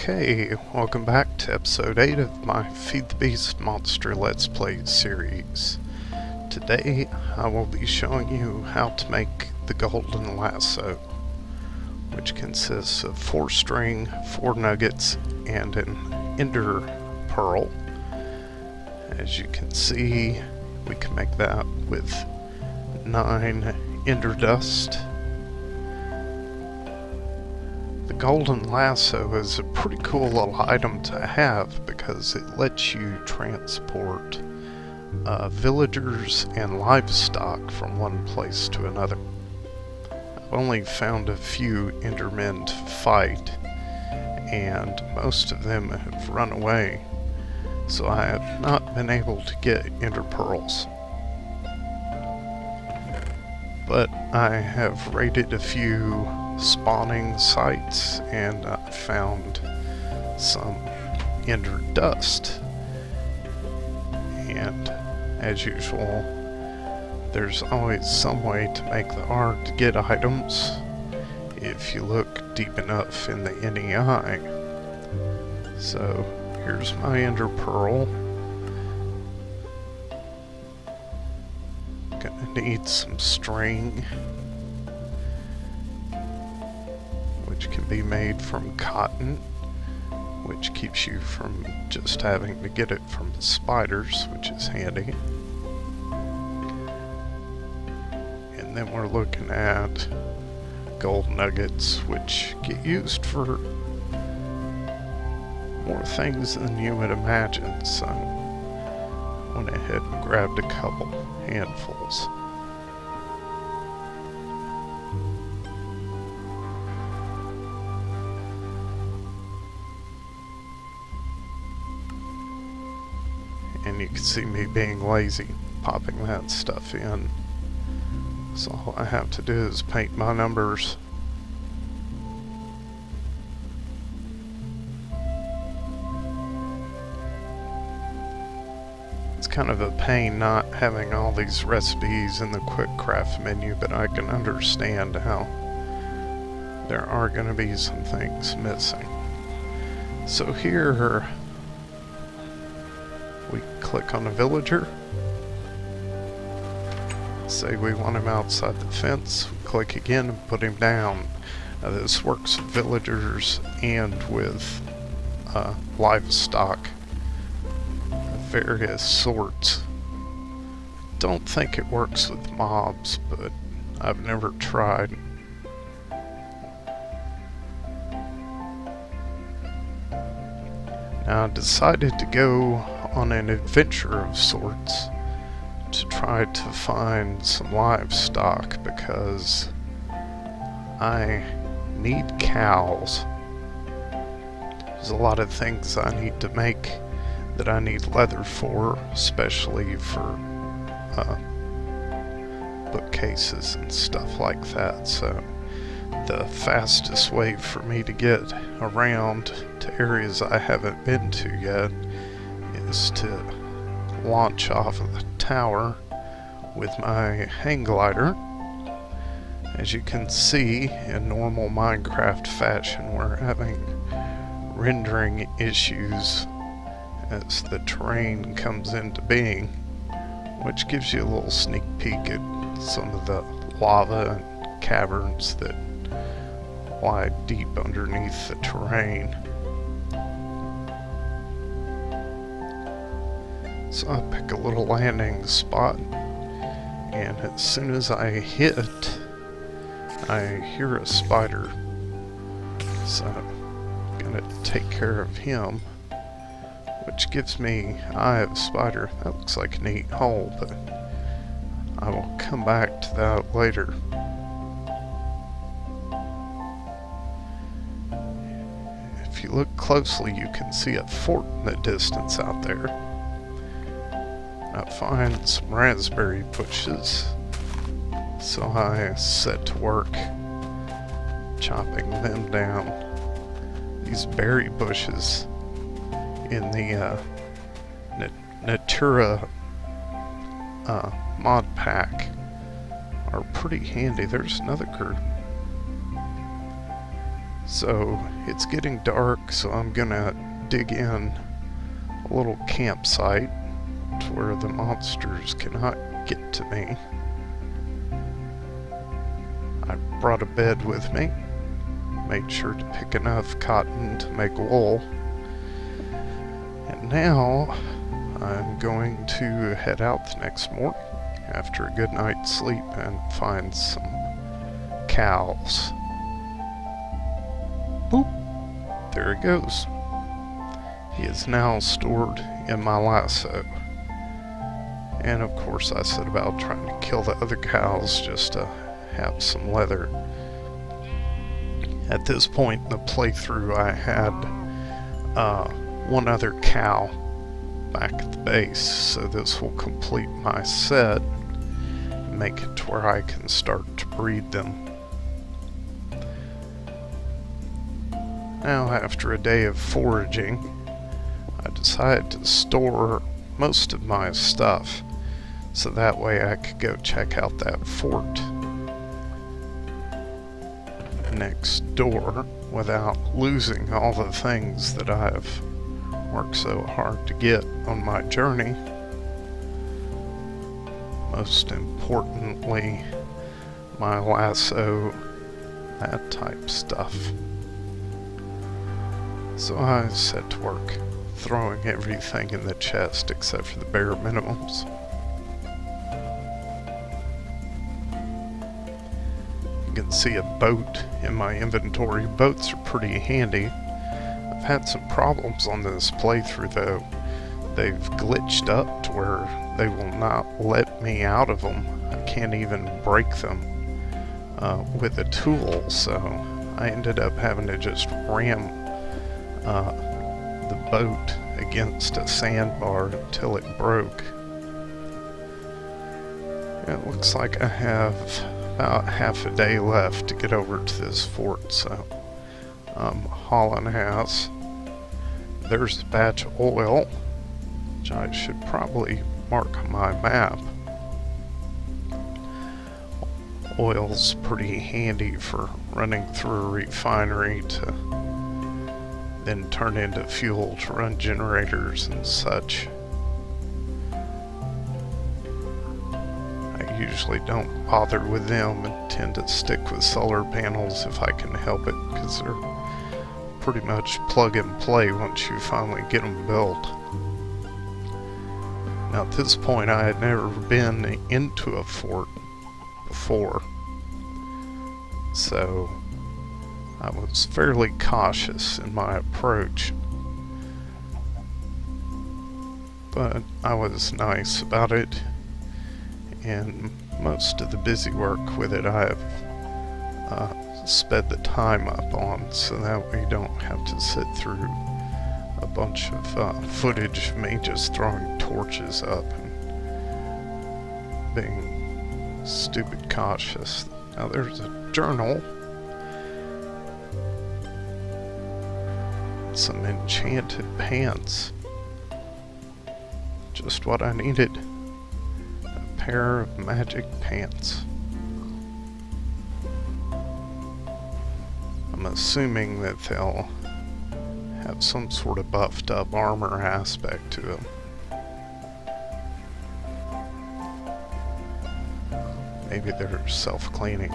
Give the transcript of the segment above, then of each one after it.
Okay, welcome back to episode 8 of my FTB Monster Let's Play series. Today I will be showing you how to make the golden lasso, which consists of 4 string, 4 nuggets, and an ender pearl. As you can see, we can make that with 9 ender dust. The golden lasso is a pretty cool little item to have because it lets you transport villagers and livestock from one place to another. I've only found a few endermen to fight, and most of them have run away, so I have not been able to get ender pearls. But I have raided a few spawning sites and I found some ender dust, and as usual there's always some way to make the art to get items if you look deep enough in the NEI. So here's my ender pearl. Gonna need some string, which can be made from cotton, which keeps you from just having to get it from the spiders, which is handy. And then we're looking at gold nuggets, which get used for more things than you would imagine, so I went ahead and grabbed a couple handfuls. And you can see me being lazy, popping that stuff in. So all I have to do is paint my numbers. It's kind of a pain not having all these recipes in the quick craft menu, but I can understand how there are going to be some things missing. So here we click on a villager, say we want him outside the fence, we click again and put him down. This works with villagers and with livestock of various sorts. Don't think it works with mobs, but I've never tried. Now I decided to go on an adventure of sorts to try to find some livestock because I need cows. There's a lot of things I need to make that I need leather for, especially for bookcases and stuff like that. So the fastest way for me to get around to areas I haven't been to yet is to launch off of the tower with my hang glider. As you can see, in normal Minecraft fashion, we're having rendering issues as the terrain comes into being, which gives you a little sneak peek at some of the lava and caverns that lie deep underneath the terrain. So I pick a little landing spot, and as soon as I hit, I hear a spider. So I'm gonna take care of him, which gives me Eye of Spider. That looks like a neat hole, but I will come back to that later. If you look closely, you can see a fort in the distance out there. I find some raspberry bushes, so I set to work chopping them down. These berry bushes in the Natura mod pack are pretty handy. There's another group. So it's getting dark, so I'm gonna dig in a little campsite to where the monsters cannot get to me. I brought a bed with me, made sure to pick enough cotton to make wool, and now I'm going to head out the next morning after a good night's sleep and find some cows. Boop! There it goes. He is now stored in my lasso. And of course I set about trying to kill the other cows just to have some leather. At this point in the playthrough I had one other cow back at the base, so this will complete my set and make it to where I can start to breed them. Now, after a day of foraging, I decided to store most of my stuff so that way I could go check out that fort next door without losing all the things that I've worked so hard to get on my journey. Most importantly, my lasso, that type stuff. So I set to work throwing everything in the chest except for the bare minimums. You can see a boat in my inventory. Boats are pretty handy. I've had some problems on this playthrough though. They've glitched up to where they will not let me out of them. I can't even break them with a tool, so I ended up having to just ram the boat against a sandbar until it broke. It looks like I have about half a day left to get over to this fort, so I'm hauling ass. There's a batch of oil, which I should probably mark on my map. Oil's pretty handy for running through a refinery to then turn into fuel to run generators and such. I usually don't bother with them and tend to stick with solar panels if I can help it, because they're pretty much plug and play once you finally get them built. Now at this point I had never been into a fort before, so I was fairly cautious in my approach, but I was nice about it, and most of the busy work with it I have sped the time up on, so that way you don't have to sit through a bunch of footage of me just throwing torches up and being stupid cautious. Now there's a journal. Some enchanted pants. Just what I needed. A pair of magic pants. I'm assuming that they'll have some sort of buffed up armor aspect to them. Maybe they're self-cleaning.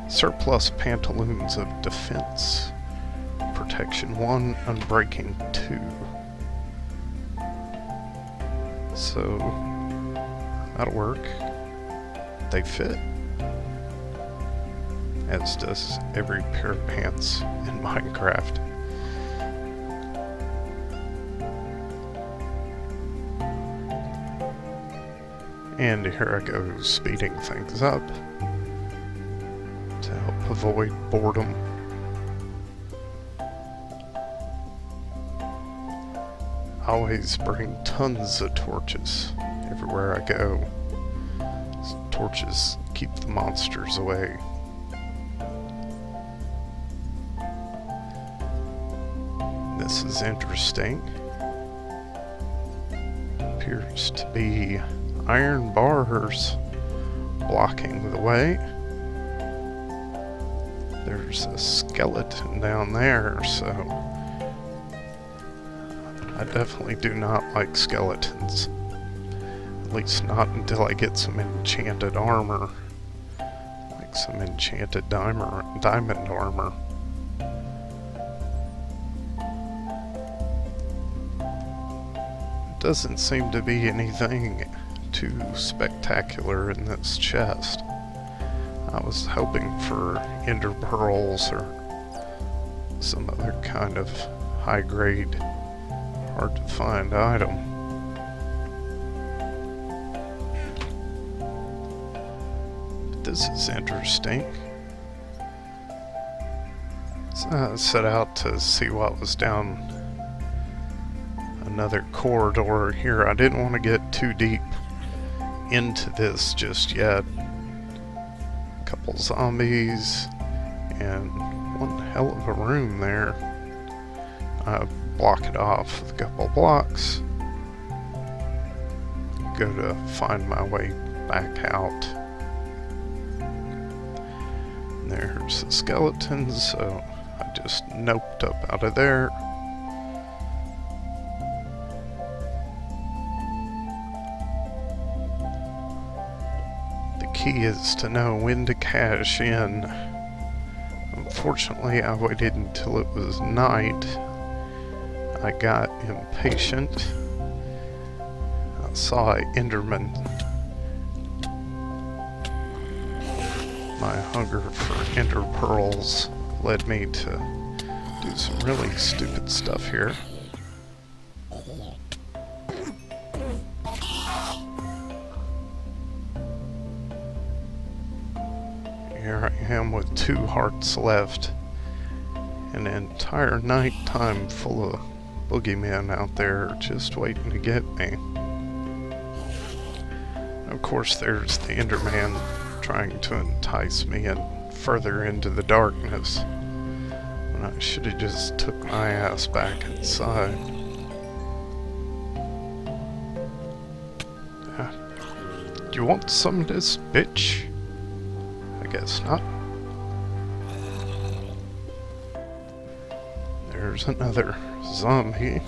Surplus pantaloons of defense. Protection 1, Unbreaking 2. So, that'll work. They fit. As does every pair of pants in Minecraft. And here I go speeding things up to help avoid boredom. I always bring tons of torches everywhere I go. Torches keep the monsters away. This is interesting. Appears to be iron bars blocking the way. there's a skeleton down there, so I definitely do not like skeletons. At least not until I get some enchanted armor. Like some enchanted diamond armor. Doesn't seem to be anything too spectacular in this chest. I was hoping for ender pearls or some other kind of high grade, hard to find item. But this is interesting. So I set out to see what was down another corridor here. I didn't want to get too deep into this just yet. A couple zombies and one hell of a room there. I block it off with a couple blocks. Go to find my way back out. And there's the skeletons, so I just noped up out of there. Key is to know when to cash in. Unfortunately, I waited until it was night. I got impatient. I saw an Enderman. My hunger for ender pearls led me to do some really stupid stuff here. Here I am with 2 hearts left. An entire nighttime full of boogeymen out there just waiting to get me. Of course, there's the Enderman trying to entice me in further into the darkness, when I should have just took my ass back inside. Do you want some of this, bitch? I guess not. There's another zombie.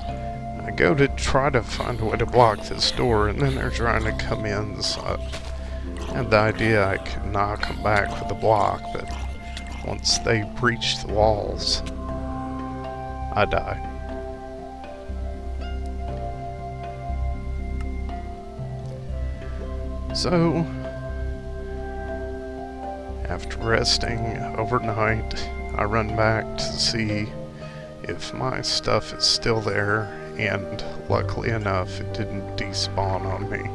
I go to try to find a way to block this door, and then they're trying to come in, so I had the idea I could knock them back with a block, but once they breach the walls, I die. So, after resting overnight, I run back to see if my stuff is still there, and luckily enough, it didn't despawn on me.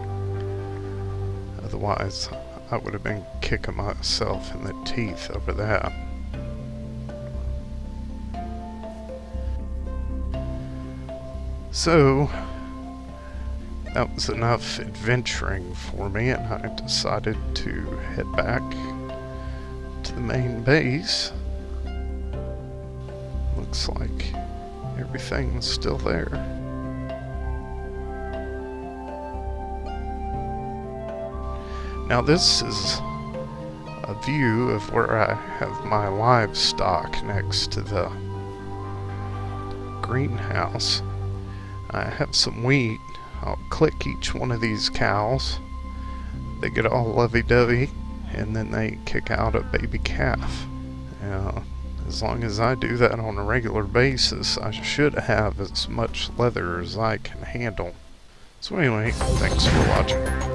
Otherwise, I would have been kicking myself in the teeth over that. So, that was enough adventuring for me, and I decided to head back to the main base. Looks like everything's still there. Now this is a view of where I have my livestock next to the greenhouse. I have some wheat. I'll click each one of these cows. They get all lovey-dovey, and then they kick out a baby calf. As long as I do that on a regular basis, I should have as much leather as I can handle. So anyway, thanks for watching.